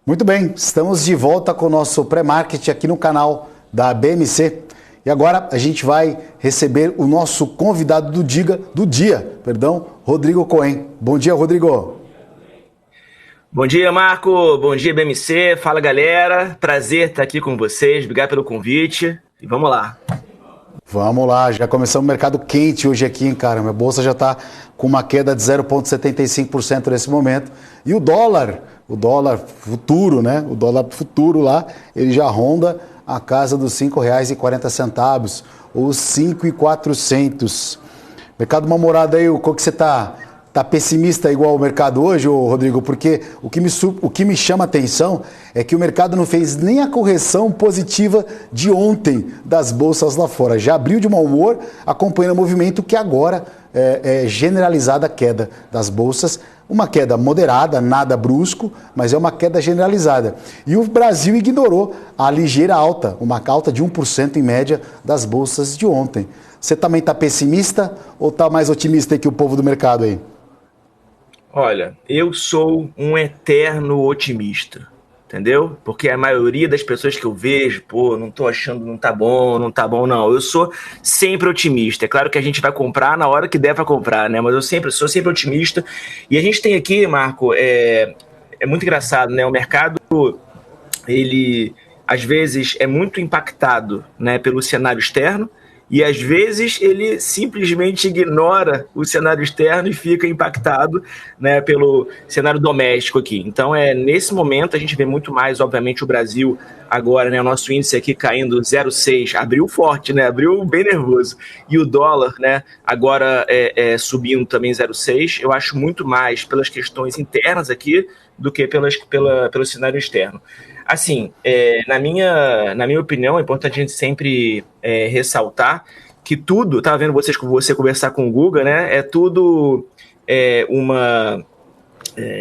Muito bem, estamos de volta com o nosso pré-market aqui no canal da BMC. E agora a gente vai receber o nosso convidado do dia, Rodrigo Cohen. Bom dia, Rodrigo. Bom dia, Marco. Bom dia, BMC. Fala, galera. Prazer estar aqui com vocês. Obrigado pelo convite. E vamos lá. Vamos lá, já começamos o mercado quente hoje aqui, hein, cara? Minha bolsa já está com uma queda de 0,75% nesse momento. E o dólar futuro, né? O dólar futuro lá, ele já ronda a casa dos R$ 5,40, ou 5,400. Mercado Mal-Humorado aí, o que você tá pessimista igual o mercado hoje, Rodrigo? Porque o que me chama a atenção é que o mercado não fez nem a correção positiva de ontem das bolsas lá fora. Já abriu de mau humor, acompanhando o movimento que agora é generalizada a queda das bolsas. Uma queda moderada, nada brusco, mas é uma queda generalizada. E o Brasil ignorou a ligeira alta, uma alta de 1% em média das bolsas de ontem. Você também está pessimista ou está mais otimista que o povo do mercado aí? Olha, eu sou um eterno otimista, entendeu? Porque a maioria das pessoas que eu vejo, não tô achando, não tá bom, não. Eu sou sempre otimista. É claro que a gente vai comprar na hora que der para comprar, né? Mas eu sou sempre otimista. E a gente tem aqui, Marco, é muito engraçado, né? O mercado, ele às vezes é muito impactado, né, pelo cenário externo. E às vezes ele simplesmente ignora o cenário externo e fica impactado, né, pelo cenário doméstico aqui. Então, nesse momento a gente vê muito mais, obviamente, o Brasil agora, né, o nosso índice aqui caindo 0,6, abriu forte, né, abriu bem nervoso. E o dólar, né, agora subindo também 0,6. Eu acho muito mais pelas questões internas aqui do que pelo cenário externo. Assim, na minha opinião, é importante a gente sempre ressaltar que tudo, estava vendo você conversar com o Guga, né? É tudo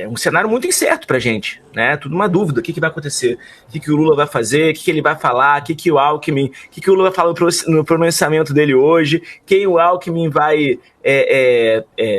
um cenário muito incerto para a gente, né? Tudo uma dúvida, o que vai acontecer, o que o Lula vai fazer, o que ele vai falar, o que o Alckmin, o que o Lula vai falar no pronunciamento dele hoje, quem o Alckmin vai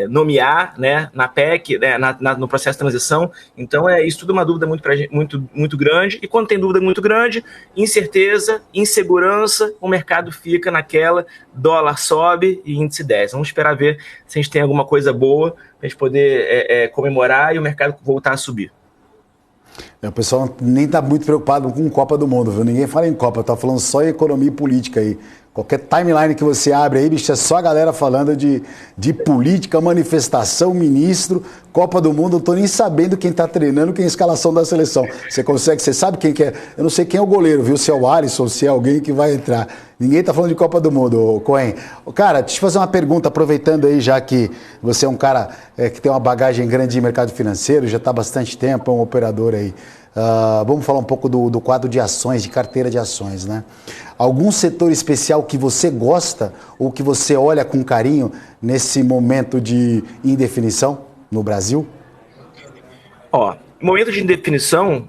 nomear, né, na PEC, né, no processo de transição. Então, isso tudo uma dúvida muito grande, e quando tem dúvida muito grande, incerteza, insegurança, o mercado fica naquela, dólar sobe e índice desce. Vamos esperar ver se a gente tem alguma coisa boa para a gente poder comemorar e o mercado voltar a subir. O pessoal nem está muito preocupado com Copa do Mundo, viu? Ninguém fala em Copa, está falando só em economia e política aí. Qualquer timeline que você abre aí, bicho, é só a galera falando de política, manifestação, ministro, Copa do Mundo. Eu não tô nem sabendo quem tá treinando, quem é a escalação da seleção. Você sabe quem que é? Eu não sei quem é o goleiro, viu? Se é o Alisson, se é alguém que vai entrar. Ninguém tá falando de Copa do Mundo, Cohen. Cara, deixa eu fazer uma pergunta, aproveitando aí, já que você é um cara que tem uma bagagem grande em mercado financeiro, já tá há bastante tempo, é um operador aí. Vamos falar um pouco do quadro de ações, de carteira de ações, né? Algum setor especial que você gosta ou que você olha com carinho nesse momento de indefinição no Brasil? Momento de indefinição,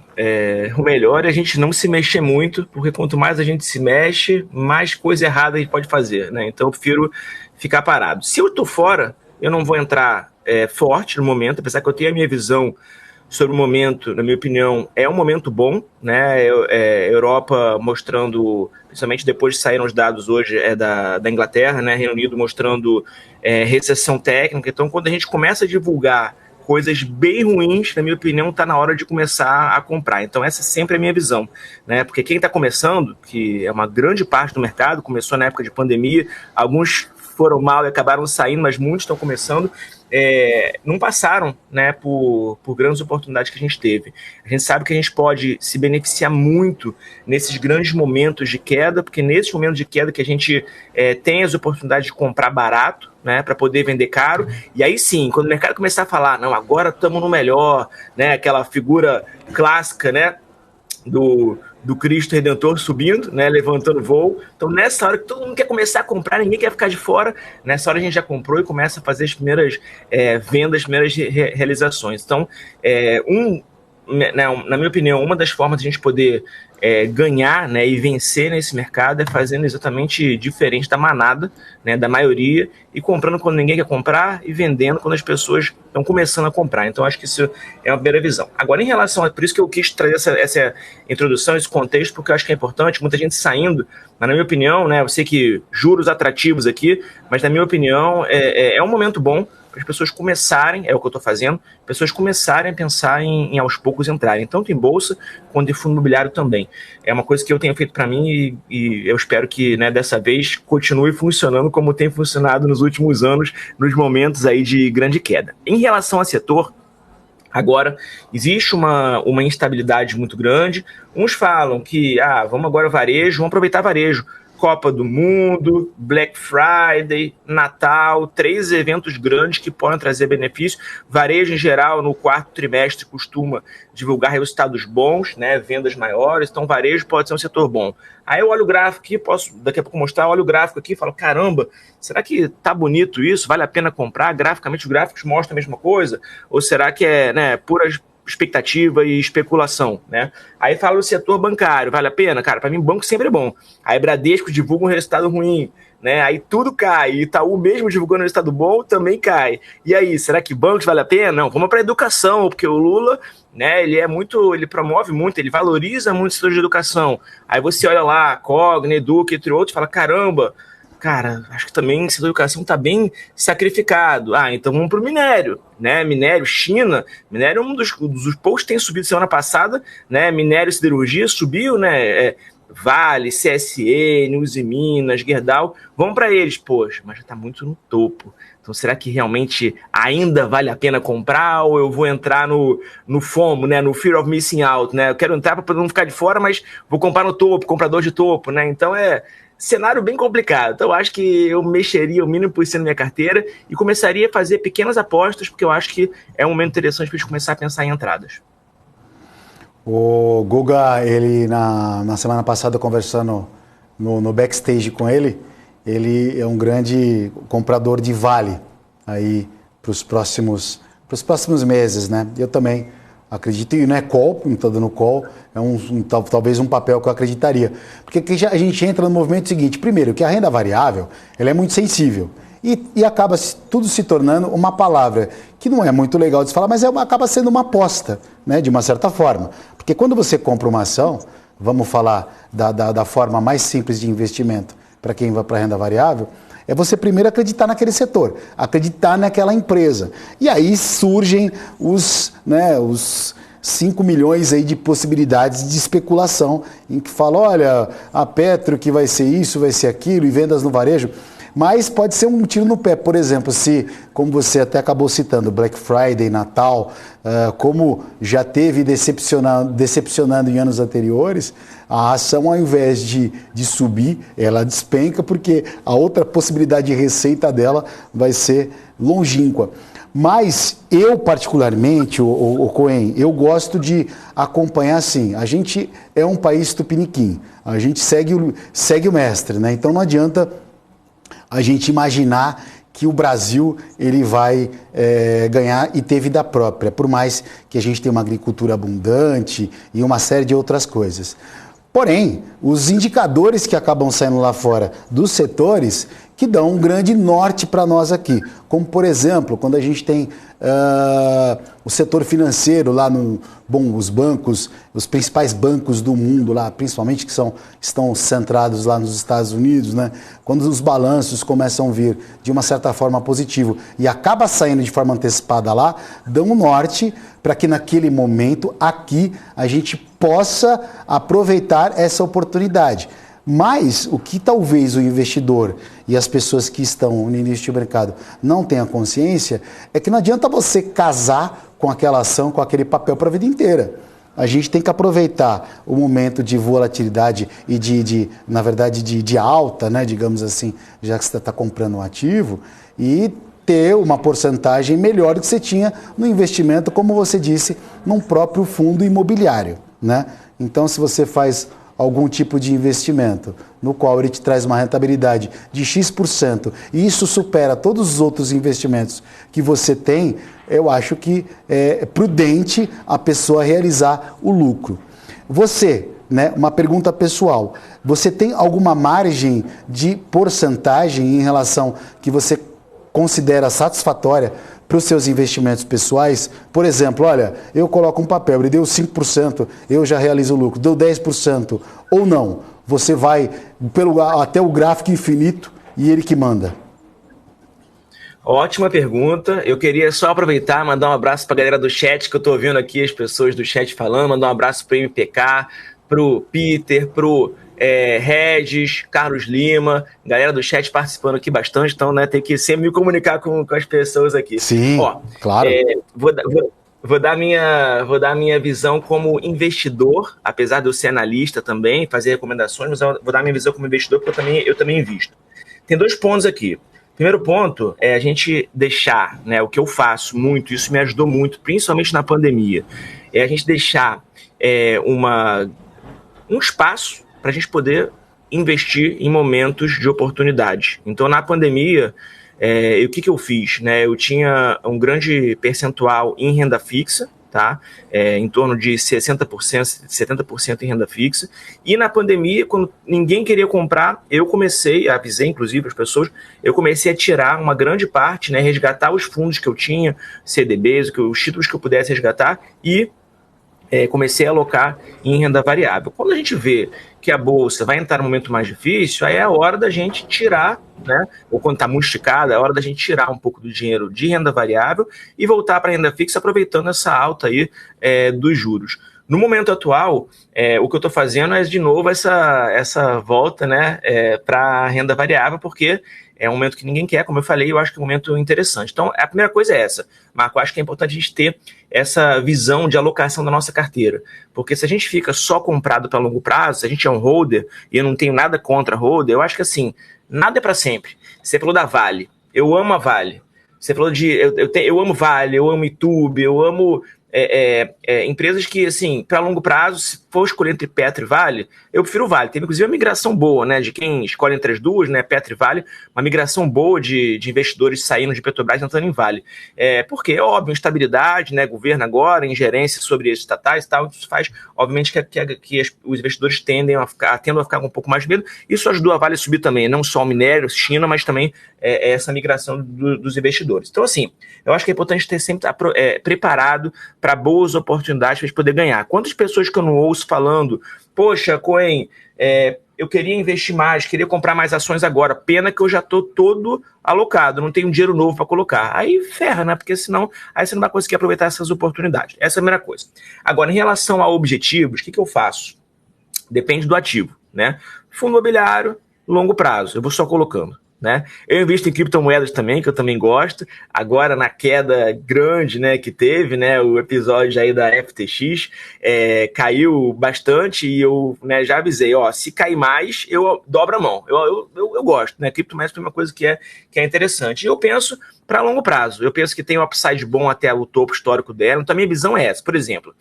o melhor é a gente não se mexer muito, porque quanto mais a gente se mexe, mais coisa errada a gente pode fazer, né? Então eu prefiro ficar parado. Se eu estou fora, eu não vou entrar forte no momento, apesar que eu tenho a minha visão sobre o momento, na minha opinião, é um momento bom, né? Europa mostrando, principalmente depois de saíram os dados hoje da Inglaterra, né? Reino Unido mostrando recessão técnica. Então, quando a gente começa a divulgar coisas bem ruins, na minha opinião, está na hora de começar a comprar. Então, essa sempre é a minha visão, né? Porque quem está começando, que é uma grande parte do mercado, começou na época de pandemia, alguns foram mal e acabaram saindo, mas muitos estão começando, não passaram, né, por grandes oportunidades que a gente teve. A gente sabe que a gente pode se beneficiar muito nesses grandes momentos de queda, porque nesses momentos de queda que a gente tem as oportunidades de comprar barato, né, para poder vender caro, e aí sim, quando o mercado começar a falar, não, agora estamos no melhor, né, aquela figura clássica, né, do Cristo Redentor subindo, né, levantando voo. Então, nessa hora que todo mundo quer começar a comprar, ninguém quer ficar de fora, nessa hora a gente já comprou e começa a fazer as primeiras vendas, as primeiras realizações. Então, né, na minha opinião, uma das formas de a gente poder ganhar, né, e vencer nesse mercado é fazendo exatamente diferente da manada, né, da maioria, e comprando quando ninguém quer comprar e vendendo quando as pessoas estão começando a comprar. Então, acho que isso é uma primeira visão. Agora, em relação a... Por isso que eu quis trazer essa introdução, esse contexto, porque eu acho que é importante, muita gente saindo, mas na minha opinião, né, eu sei que juros atrativos aqui, mas na minha opinião é um momento bom para as pessoas começarem, é o que eu estou fazendo, pessoas começarem a pensar em aos poucos entrarem, tanto em bolsa quanto em fundo imobiliário também. É uma coisa que eu tenho feito para mim e eu espero que, né, dessa vez continue funcionando como tem funcionado nos últimos anos, nos momentos aí de grande queda. Em relação ao setor, agora, existe uma instabilidade muito grande. Uns falam que, vamos agora varejo, vamos aproveitar varejo. Copa do Mundo, Black Friday, Natal, 3 eventos grandes que podem trazer benefício. Varejo, em geral, no quarto trimestre costuma divulgar resultados bons, né, vendas maiores, então varejo pode ser um setor bom. Aí eu olho o gráfico aqui, posso daqui a pouco mostrar, olho o gráfico aqui e falo, caramba, será que tá bonito isso? Vale a pena comprar? Graficamente os gráficos mostram a mesma coisa? Ou será que é, né, pura expectativa e especulação, né? Aí fala o setor bancário, vale a pena? Cara, para mim banco sempre é bom. Aí Bradesco divulga um resultado ruim, né? Aí tudo cai. Itaú mesmo divulgando um resultado bom também cai. E aí, será que bancos vale a pena? Não, vamos para educação, porque o Lula, né, ele promove muito, ele valoriza muito o setor de educação. Aí você olha lá, Cogna, Educa, entre outros, fala, caramba, cara, acho que também o setor de educação está bem sacrificado. Então vamos para o minério, né? Minério, China, minério é um dos poucos que tem subido semana passada, né? Minério e siderurgia subiu, né? Vale, CSN, Uzi Minas, Gerdau, vamos para eles, poxa, mas já está muito no topo. Então será que realmente ainda vale a pena comprar ou eu vou entrar no FOMO, né? No Fear of Missing Out, né? Eu quero entrar para não ficar de fora, mas vou comprar no topo, comprador de topo, né? Então cenário bem complicado. Então eu acho que eu mexeria o mínimo possível na minha carteira e começaria a fazer pequenas apostas, porque eu acho que é um momento interessante para a gente começar a pensar em entradas. O Guga, ele na semana passada, conversando no backstage com ele é um grande comprador de Vale aí para os próximos meses, né? Eu também acredito, e não é call, não está dando call, talvez um papel que eu acreditaria. Porque a gente entra no movimento seguinte, primeiro, que a renda variável ela é muito sensível e acaba tudo se tornando uma palavra que não é muito legal de se falar, mas acaba sendo uma aposta, né, de uma certa forma. Porque quando você compra uma ação, vamos falar da forma mais simples de investimento para quem vai para a renda variável, é você primeiro acreditar naquele setor, acreditar naquela empresa. E aí surgem os 5 milhões aí de possibilidades de especulação, em que fala, olha, a Petro que vai ser isso, vai ser aquilo, e vendas no varejo. Mas pode ser um tiro no pé, por exemplo, se, como você até acabou citando, Black Friday, Natal, como já teve decepcionando em anos anteriores, a ação, ao invés de subir, ela despenca, porque a outra possibilidade de receita dela vai ser longínqua. Mas eu, particularmente, o Cohen, eu gosto de acompanhar assim. A gente é um país tupiniquim, a gente segue o mestre, né? Então não adianta a gente imaginar que o Brasil ele vai ganhar e ter vida própria, por mais que a gente tenha uma agricultura abundante e uma série de outras coisas. Porém, os indicadores que acabam saindo lá fora dos setores que dão um grande norte para nós aqui, como por exemplo, quando a gente tem o setor financeiro lá os bancos, os principais bancos do mundo lá, principalmente que estão centrados lá nos Estados Unidos, né? Quando os balanços começam a vir de uma certa forma positivo e acaba saindo de forma antecipada lá, dão um norte para que naquele momento aqui a gente possa aproveitar essa oportunidade. Mas o que talvez o investidor e as pessoas que estão no início do mercado não tenham consciência é que não adianta você casar com aquela ação, com aquele papel para a vida inteira. A gente tem que aproveitar o momento de volatilidade e na verdade, de alta, né, digamos assim, já que você está comprando um ativo, e ter uma porcentagem melhor do que você tinha no investimento, como você disse, num próprio fundo imobiliário, né? Então, se você faz algum tipo de investimento no qual ele te traz uma rentabilidade de X% e isso supera todos os outros investimentos que você tem, eu acho que é prudente a pessoa realizar o lucro. Você, né, uma pergunta pessoal, você tem alguma margem de porcentagem em relação que você considera satisfatória para os seus investimentos pessoais? Por exemplo, olha, eu coloco um papel, ele deu 5%, eu já realizo o lucro, deu 10% ou não? Você vai até o gráfico infinito e ele que manda? Ótima pergunta. Eu queria só aproveitar e mandar um abraço para a galera do chat, que eu estou ouvindo aqui as pessoas do chat falando, mandar um abraço para o MPK, para o Peter, para o Regis, Carlos Lima, galera do chat participando aqui bastante, então, né, tem que sempre me comunicar com as pessoas aqui. Sim, claro. Vou dar minha visão como investidor, apesar de eu ser analista também, fazer recomendações, mas eu vou dar minha visão como investidor, porque eu também invisto. Tem 2 pontos aqui. Primeiro ponto é a gente deixar, né, o que eu faço muito, isso me ajudou muito, principalmente na pandemia, é a gente deixar um espaço para a gente poder investir em momentos de oportunidade. Então, na pandemia, o que eu fiz? Né? Eu tinha um grande percentual em renda fixa, tá? Em torno de 60%, 70% em renda fixa. E na pandemia, quando ninguém queria comprar, eu comecei, avisei inclusive as pessoas, eu comecei a tirar uma grande parte, né, resgatar os fundos que eu tinha, CDBs, os títulos que eu pudesse resgatar e comecei a alocar em renda variável. Quando a gente vê que a bolsa vai entrar num momento mais difícil, aí é a hora da gente tirar, né? Ou quando está muito esticada, é a hora da gente tirar um pouco do dinheiro de renda variável e voltar para a renda fixa, aproveitando essa alta aí dos juros. No momento atual, o que eu estou fazendo é, de novo, essa volta, né, para a renda variável, porque é um momento que ninguém quer, como eu falei, eu acho que é um momento interessante. Então, a primeira coisa é essa, Marco, eu acho que é importante a gente ter essa visão de alocação da nossa carteira, porque se a gente fica só comprado para longo prazo, se a gente é um holder, e eu não tenho nada contra holder, eu acho que assim, nada é para sempre. Você falou da Vale, eu amo a Vale. Você falou eu amo Vale, eu amo YouTube, eu amo empresas que, assim, para longo prazo, se for escolher entre Petro e Vale, eu prefiro Vale. Teve, inclusive, uma migração boa, né, de quem escolhe entre as duas, né, Petro e Vale, uma migração boa de investidores saindo de Petrobras e entrando em Vale. Porque, é óbvio, estabilidade, né, governo agora, ingerência sobre as estatais e tal, isso faz, obviamente, que os investidores tendam a ficar com um pouco mais de medo. Isso ajudou a Vale a subir também, não só o minério, China, mas também essa migração dos investidores. Então, assim, eu acho que é importante ter sempre preparado para boas oportunidades para a gente poder ganhar. Quantas pessoas que eu não ouço falando, poxa, Cohen, eu queria investir mais, queria comprar mais ações agora, pena que eu já estou todo alocado, não tenho dinheiro novo para colocar. Aí ferra, né? Porque senão aí você não vai conseguir aproveitar essas oportunidades. Essa é a primeira coisa. Agora, em relação a objetivos, o que eu faço? Depende do ativo, né? Fundo imobiliário, longo prazo, eu vou só colocando. Né? Eu invisto em criptomoedas também, que eu também gosto. Agora, na queda grande, né, que teve, né, o episódio aí da FTX, caiu bastante e eu, né, já avisei, se cair mais, eu dobro a mão. Eu gosto, né? Criptomoedas é uma coisa que é interessante. E eu penso para longo prazo. Eu penso que tem um upside bom até o topo histórico dela. Então, a minha visão é essa. Por exemplo,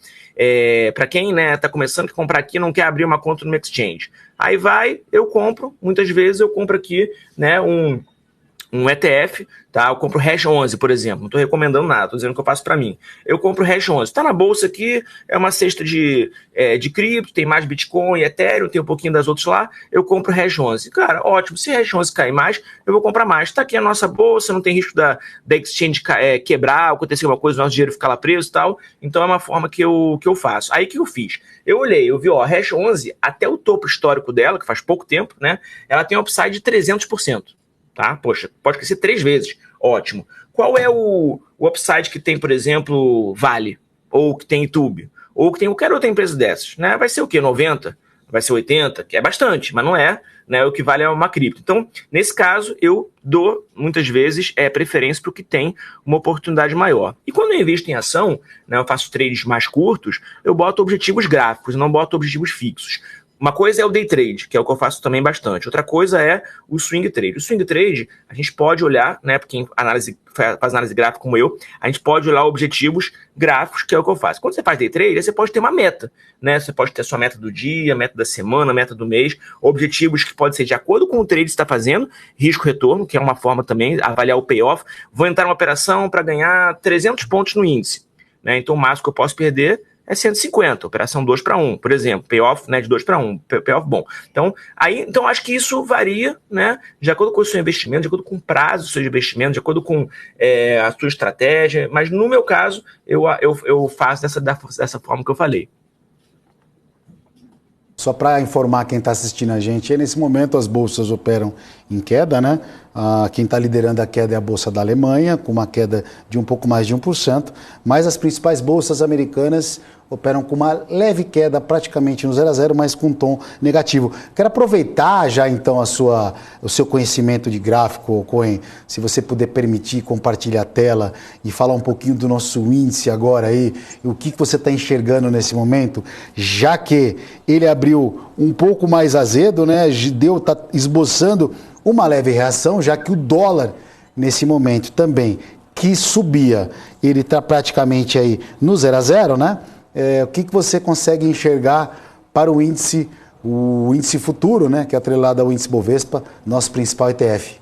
para quem, né, está começando a comprar aqui, não quer abrir uma conta no exchange. Aí eu compro, muitas vezes eu compro aqui, né, um ETF, tá? Eu compro o Hash 11, por exemplo. Não estou recomendando nada, estou dizendo que eu faço para mim. Eu compro o Hash 11. Está na bolsa aqui, é uma cesta de cripto, tem mais Bitcoin, Ethereum, tem um pouquinho das outras lá. Eu compro o Hash 11. Cara, ótimo. Se o Hash 11 cair mais, eu vou comprar mais. Está aqui a nossa bolsa, não tem risco da exchange quebrar, acontecer alguma coisa, o nosso dinheiro ficar lá preso e tal. Então é uma forma que eu faço. Aí o que eu fiz? Eu olhei, eu vi, Hash 11, até o topo histórico dela, que faz pouco tempo, né? Ela tem um upside de 300%. Tá? Poxa, pode crescer 3 vezes. Ótimo. Qual é o upside que tem, por exemplo, Vale? Ou que tem YouTube? Ou que tem qualquer outra empresa dessas? Né? Vai ser o quê? 90? Vai ser 80? Que é bastante, mas não é, né? O que vale é uma cripto. Então, nesse caso, eu dou, muitas vezes, preferência para o que tem uma oportunidade maior. E quando eu invisto em ação, né, eu faço trades mais curtos, eu boto objetivos gráficos, não boto objetivos fixos. Uma coisa é o day trade, que é o que eu faço também bastante. Outra coisa é o swing trade. O swing trade, a gente pode olhar, né, para quem faz análise gráfica como eu, a gente pode olhar objetivos gráficos, que é o que eu faço. Quando você faz day trade, você pode ter uma meta, né? Você pode ter a sua meta do dia, meta da semana, meta do mês, objetivos que podem ser de acordo com o trade que você está fazendo, risco-retorno, que é uma forma também, avaliar o payoff. Vou entrar numa operação para ganhar 300 pontos no índice, né? Então o máximo que eu posso perder é 150, operação 2 para 1, por exemplo, payoff, né, de 2 para 1, payoff bom. Então acho que isso varia, né, de acordo com o seu investimento, de acordo com o prazo do seu investimento, de acordo com a sua estratégia, mas no meu caso, eu faço dessa forma que eu falei. Só para informar quem está assistindo a gente, nesse momento as bolsas operam em queda, né? Quem está liderando a queda é a Bolsa da Alemanha, com uma queda de um pouco mais de 1%, mas as principais bolsas americanas operam com uma leve queda, praticamente no 0 a 0, mas com um tom negativo. Quero aproveitar já então o seu conhecimento de gráfico, Cohen, se você puder permitir compartilhar a tela e falar um pouquinho do nosso índice agora aí, o que você está enxergando nesse momento, já que ele abriu um pouco mais azedo, né? Está esboçando uma leve reação, já que o dólar nesse momento também, que subia, ele está praticamente aí no 0 a 0, né? O que você consegue enxergar para o índice futuro, né, que é atrelado ao índice Bovespa, nosso principal ETF?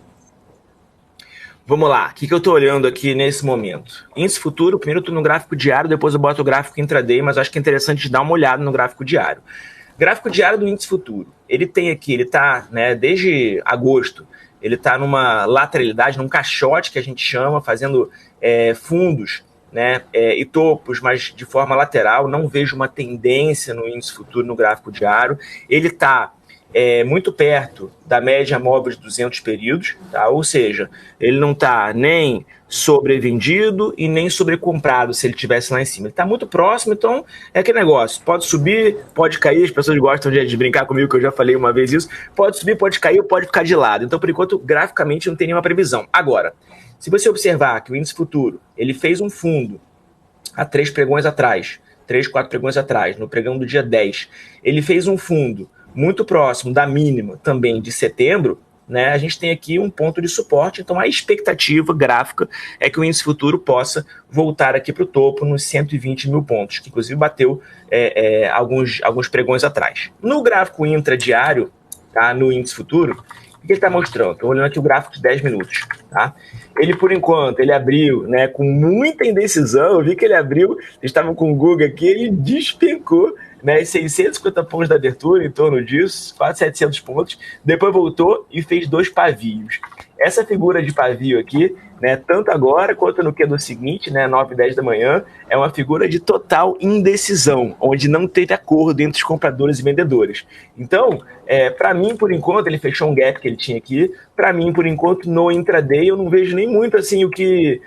Vamos lá, o que eu estou olhando aqui nesse momento? Índice futuro, primeiro eu estou no gráfico diário, depois eu boto o gráfico intraday, mas acho que é interessante dar uma olhada no gráfico diário. Gráfico diário do índice futuro, ele tem aqui, ele está, né, desde agosto, ele está numa lateralidade, num caixote que a gente chama, fazendo fundos, né, e topos, mas de forma lateral. Não vejo uma tendência no índice futuro no gráfico diário. Ele está muito perto da média móvel de 200 períodos, tá? Ou seja, ele não está nem sobrevendido e nem sobrecomprado se ele estivesse lá em cima. Ele está muito próximo, então é aquele negócio, pode subir, pode cair, as pessoas gostam de brincar comigo, que eu já falei uma vez isso, pode subir, pode cair ou pode ficar de lado. Então, por enquanto, graficamente não tem nenhuma previsão. Agora, se você observar que o índice futuro, ele fez um fundo há 3 pregões atrás, 3, 4 pregões atrás, no pregão do dia 10, ele fez um fundo muito próximo da mínima também de setembro, né? A gente tem aqui um ponto de suporte, então a expectativa gráfica é que o índice futuro possa voltar aqui para o topo nos 120 mil pontos, que inclusive bateu alguns pregões atrás. No gráfico intradiário, tá, no índice futuro, o que ele está mostrando? Estou olhando aqui o gráfico de 10 minutos. Tá? Ele, por enquanto, ele abriu, né, com muita indecisão. Eu vi que ele abriu, estavam com o Google aqui, ele despencou, né, 650 pontos da abertura, em torno disso, quase 700 pontos. Depois voltou e fez 2 pavios. Essa figura de pavio aqui, né, tanto agora quanto no do seguinte, né, 9 e 10 da manhã, é uma figura de total indecisão, onde não teve acordo entre os compradores e vendedores. Então, para mim, por enquanto, ele fechou um gap que ele tinha aqui. Para mim, por enquanto, no intraday, eu não vejo nem muito assim o que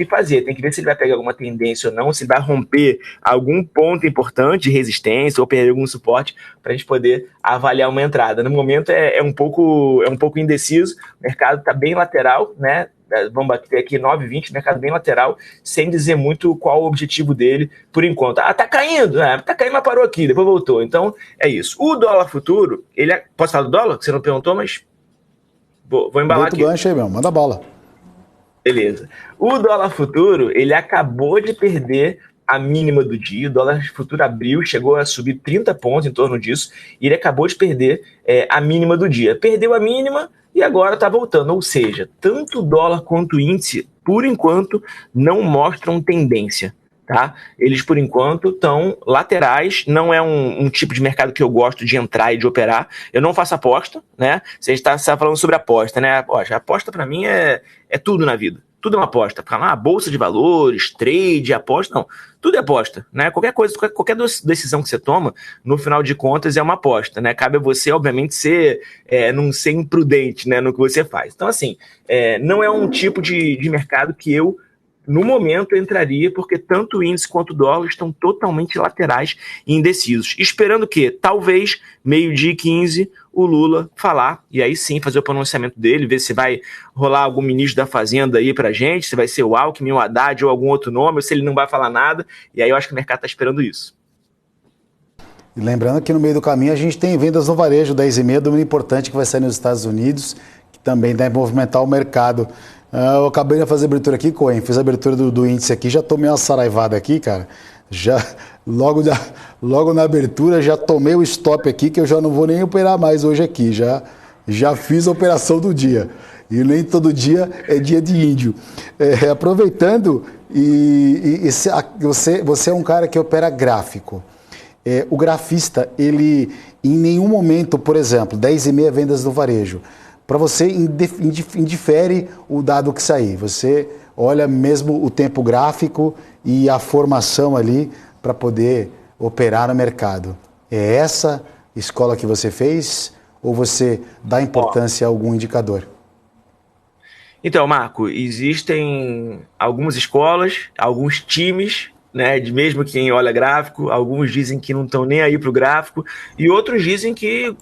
fazer. Tem que ver se ele vai pegar alguma tendência ou não, se ele vai romper algum ponto importante de resistência ou perder algum suporte para a gente poder avaliar uma entrada. No momento é um pouco indeciso, o mercado está bem lateral, né? Vamos bater aqui 9,20, mercado bem lateral, sem dizer muito qual o objetivo dele por enquanto. Tá caindo, tá caindo, mas parou aqui, depois voltou. Então, é isso. O dólar futuro, posso falar do dólar? Você não perguntou, mas vou embalar aqui. Gancho aí mesmo, manda bola. Beleza. O dólar futuro, ele acabou de perder a mínima do dia. O dólar futuro abriu, chegou a subir 30 pontos em torno disso, e ele acabou de perder a mínima do dia. Perdeu a mínima e agora está voltando. Ou seja, tanto o dólar quanto o índice, por enquanto, não mostram tendência. Tá? Eles, por enquanto, estão laterais. Não é um tipo de mercado que eu gosto de entrar e de operar. Eu não faço aposta, né? Você está falando sobre aposta, né? Poxa, aposta para mim é tudo na vida. Tudo é uma aposta. Falar, bolsa de valores, trade, aposta, não. Tudo é aposta, né? Qualquer coisa, qualquer decisão que você toma, no final de contas, é uma aposta, né? Cabe a você, obviamente, não ser imprudente, né, no que você faz. Então, assim, não é um tipo de mercado que eu, no momento, entraria, porque tanto o índice quanto o dólar estão totalmente laterais e indecisos. Esperando que, talvez, 12h15, o Lula falar, e aí sim fazer o pronunciamento dele, ver se vai rolar algum ministro da Fazenda aí pra gente, se vai ser o Alckmin, o Haddad ou algum outro nome, ou se ele não vai falar nada, e aí eu acho que o mercado está esperando isso. E lembrando que no meio do caminho a gente tem vendas no varejo, 10,5, número importante que vai sair nos Estados Unidos, que também deve movimentar o mercado. Eu acabei de fazer abertura aqui, Cohen, fiz a abertura do índice aqui, já tomei uma saraivada aqui, cara. Logo na abertura já tomei o stop aqui, que eu já não vou nem operar mais hoje aqui, já fiz a operação do dia. E nem todo dia é dia de índio. Aproveitando, você é um cara que opera gráfico. O grafista, ele em nenhum momento, por exemplo, 10,5 vendas no varejo, para você indifere o dado que sair. Você olha mesmo o tempo gráfico e a formação ali para poder operar no mercado. É essa escola que você fez ou você dá importância a algum indicador? Então, Marco, existem algumas escolas, alguns times, né, de mesmo quem olha gráfico, alguns dizem que não estão nem aí para o gráfico, e outros dizem que,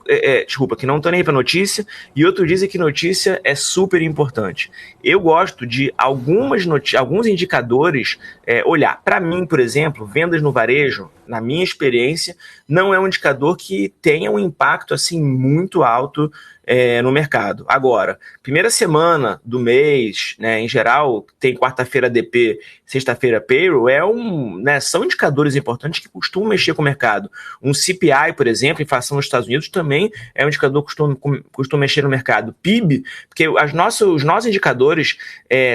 que não estão nem aí para notícia, e outros dizem que notícia é super importante. Eu gosto de alguns indicadores olhar. Para mim, por exemplo, vendas no varejo, na minha experiência, não é um indicador que tenha um impacto assim muito alto no mercado. Agora, primeira semana do mês, né, em geral, tem quarta-feira DP, sexta-feira payroll, são indicadores importantes que costumam mexer com o mercado. Um CPI, por exemplo, inflação nos Estados Unidos, também é um indicador que costuma mexer no mercado. PIB, porque os nossos indicadores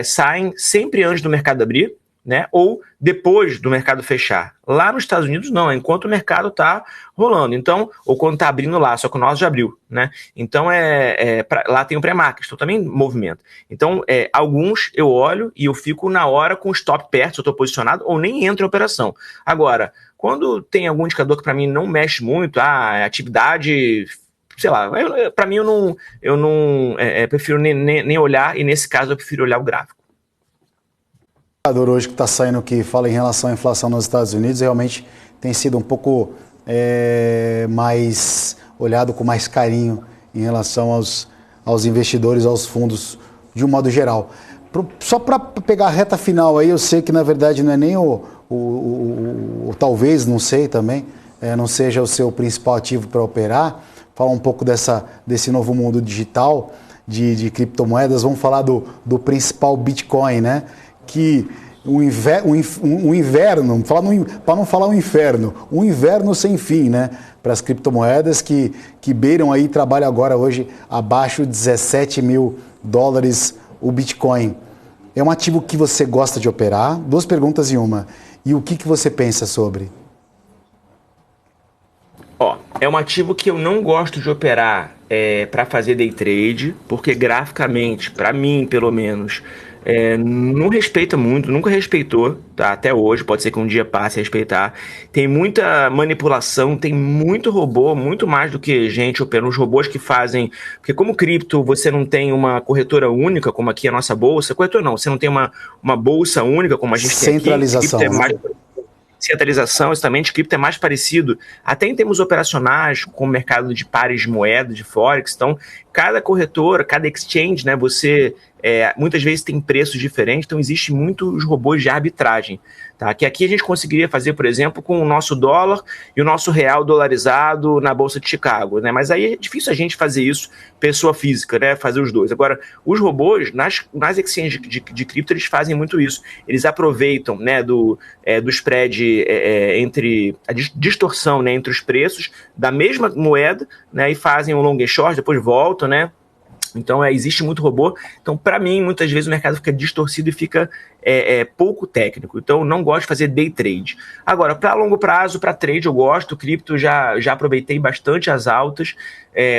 saem sempre antes do mercado abrir, né, ou depois do mercado fechar. Lá nos Estados Unidos, não, enquanto o mercado está rolando. Então, ou quando está abrindo lá, só que o nosso já abriu, né? Então, lá tem o pré-market, então também movimento. Então, alguns eu olho e eu fico na hora com o stop perto, se eu estou posicionado, ou nem entro em operação. Agora, quando tem algum indicador que para mim não mexe muito, atividade, sei lá, para mim eu não prefiro nem olhar, e nesse caso eu prefiro olhar o gráfico. O indicador hoje que está saindo que fala em relação à inflação nos Estados Unidos realmente tem sido um pouco mais olhado com mais carinho em relação aos investidores, aos fundos de um modo geral. Só para pegar a reta final aí, eu sei que na verdade não é nem talvez, não sei também, não seja o seu principal ativo para operar. Falar um pouco desse novo mundo digital de criptomoedas, vamos falar do principal Bitcoin, né? Que um inverno, para não falar um inferno, um inverno sem fim, né? Para as criptomoedas que beiram aí, trabalham agora hoje abaixo de $17 mil o Bitcoin. É um ativo que você gosta de operar? 2 perguntas em uma. E o que você pensa sobre? É um ativo que eu não gosto de operar para fazer day trade, porque graficamente, para mim pelo menos, não respeita muito, nunca respeitou, tá? Até hoje, pode ser que um dia passe a respeitar. Tem muita manipulação, tem muito robô, muito mais do que gente operando. Os robôs que fazem... Porque como cripto, você não tem uma corretora única, como aqui a nossa bolsa. Corretora não, você não tem uma bolsa única, como a gente tem aqui. Centralização. Centralização, exatamente, cripto é mais parecido, até em termos operacionais, com o mercado de pares de moeda, de Forex. Então, cada corretora, cada exchange, né, você muitas vezes tem preços diferentes, então existe muitos robôs de arbitragem, tá? Que aqui a gente conseguiria fazer, por exemplo, com o nosso dólar e o nosso real dolarizado na Bolsa de Chicago, né? Mas aí é difícil a gente fazer isso, pessoa física, né? Fazer os dois. Agora, os robôs, nas exchanges de cripto, eles fazem muito isso. Eles aproveitam, né, do spread entre a distorção, né, entre os preços da mesma moeda, né, e fazem um long e short, depois voltam, né? Então, existe muito robô. Então, para mim, muitas vezes o mercado fica distorcido e fica pouco técnico. Então, eu não gosto de fazer day trade. Agora, para longo prazo, para trade, eu gosto. Cripto, já aproveitei bastante as altas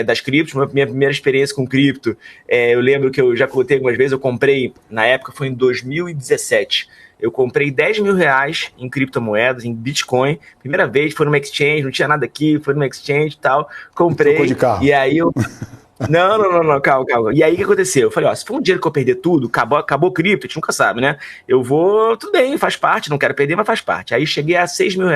das criptos. Minha primeira experiência com cripto, eu lembro que eu já contei algumas vezes, eu comprei, na época foi em 2017. Eu comprei R$10 mil em criptomoedas, em Bitcoin. Primeira vez, foi numa exchange, não tinha nada aqui, foi numa exchange e tal. Comprei. Trocou de carro. E aí eu... Não, calma. E aí o que aconteceu? Eu falei, se for um dinheiro que eu perder tudo, acabou o cripto, a gente nunca sabe, né? Eu vou, tudo bem, faz parte, não quero perder, mas faz parte. Aí cheguei a R$6 mil.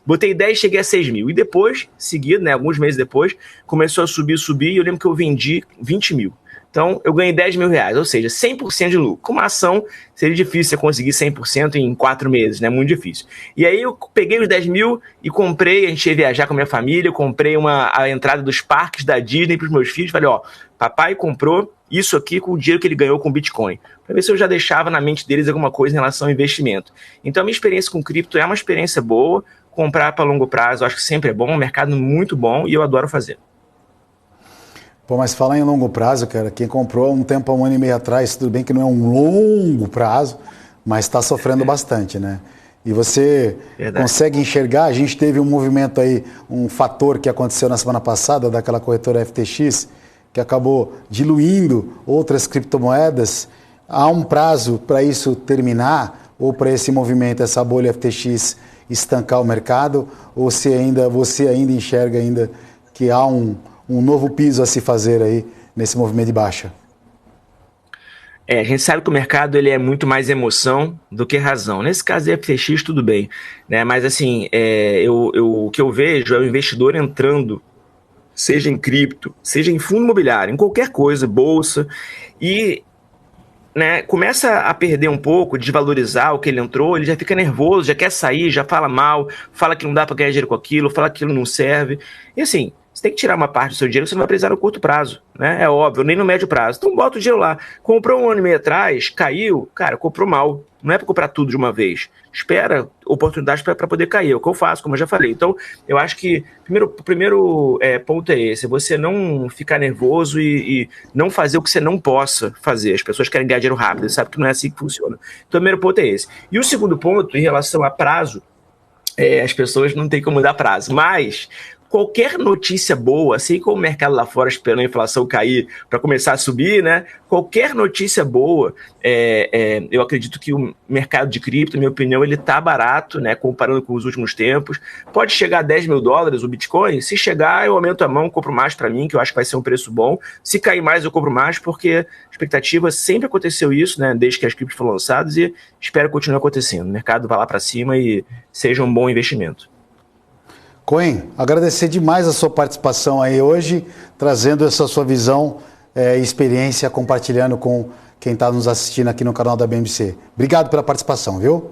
Botei 10, cheguei a 6 mil. E depois, seguido, né, alguns meses depois, começou a subir, e eu lembro que eu vendi 20 mil. Então, eu ganhei 10 mil reais, ou seja, 100% de lucro. Com uma ação, seria difícil você conseguir 100% em 4 meses, né? Muito difícil. E aí, eu peguei os 10 mil e comprei, a gente ia viajar com a minha família, eu comprei a entrada dos parques da Disney para os meus filhos. Falei, ó, papai comprou isso aqui com o dinheiro que ele ganhou com Bitcoin. Para ver se eu já deixava na mente deles alguma coisa em relação ao investimento. Então, a minha experiência com cripto é uma experiência boa. Comprar para longo prazo, eu acho que sempre é bom, um mercado muito bom e eu adoro fazer. Pô, mas falar em longo prazo, cara, quem comprou há um tempo, há um ano e meio atrás, tudo bem que não é um longo prazo, mas está sofrendo bastante, né? E você consegue enxergar, a gente teve um movimento aí, um fator que aconteceu na semana passada, daquela corretora FTX, que acabou diluindo outras criptomoedas. Há um prazo para isso terminar, ou para esse movimento, essa bolha FTX estancar o mercado, ou você ainda enxerga ainda que há um novo piso a se fazer aí nesse movimento de baixa? A gente sabe que o mercado ele é muito mais emoção do que razão. Nesse caso, FTX, tudo bem, né? Mas assim, o que eu vejo é o investidor entrando, seja em cripto, seja em fundo imobiliário, em qualquer coisa, bolsa, e né, começa a perder um pouco, desvalorizar o que ele entrou, ele já fica nervoso, já quer sair, já fala mal, fala que não dá para ganhar dinheiro com aquilo, fala que aquilo não serve. E assim, você tem que tirar uma parte do seu dinheiro que você não vai precisar no curto prazo, né? É óbvio, nem no médio prazo. Então bota o dinheiro lá. Comprou um ano e meio atrás, caiu, cara, comprou mal. Não é para comprar tudo de uma vez. Espera oportunidades para poder cair. É o que eu faço, como eu já falei. Então, eu acho que o primeiro ponto é esse. Você não ficar nervoso e não fazer o que você não possa fazer. As pessoas querem ganhar dinheiro rápido. Você sabe que não é assim que funciona. Então, o primeiro ponto é esse. E o segundo ponto, em relação a prazo, as pessoas não têm como dar prazo. Mas qualquer notícia boa, assim como o mercado lá fora esperando a inflação cair para começar a subir, né? Qualquer notícia boa, eu acredito que o mercado de cripto, na minha opinião, ele tá barato, né? Comparando com os últimos tempos. Pode chegar a 10 mil dólares o Bitcoin. Se chegar, eu aumento a mão, compro mais para mim, que eu acho que vai ser um preço bom. Se cair mais, eu compro mais, porque a expectativa sempre aconteceu isso, né? Desde que as criptos foram lançadas e espero que continue acontecendo. O mercado vai lá para cima e seja um bom investimento. Cohen, agradecer demais a sua participação aí hoje, trazendo essa sua visão e experiência, compartilhando com quem está nos assistindo aqui no canal da BMC. Obrigado pela participação, viu?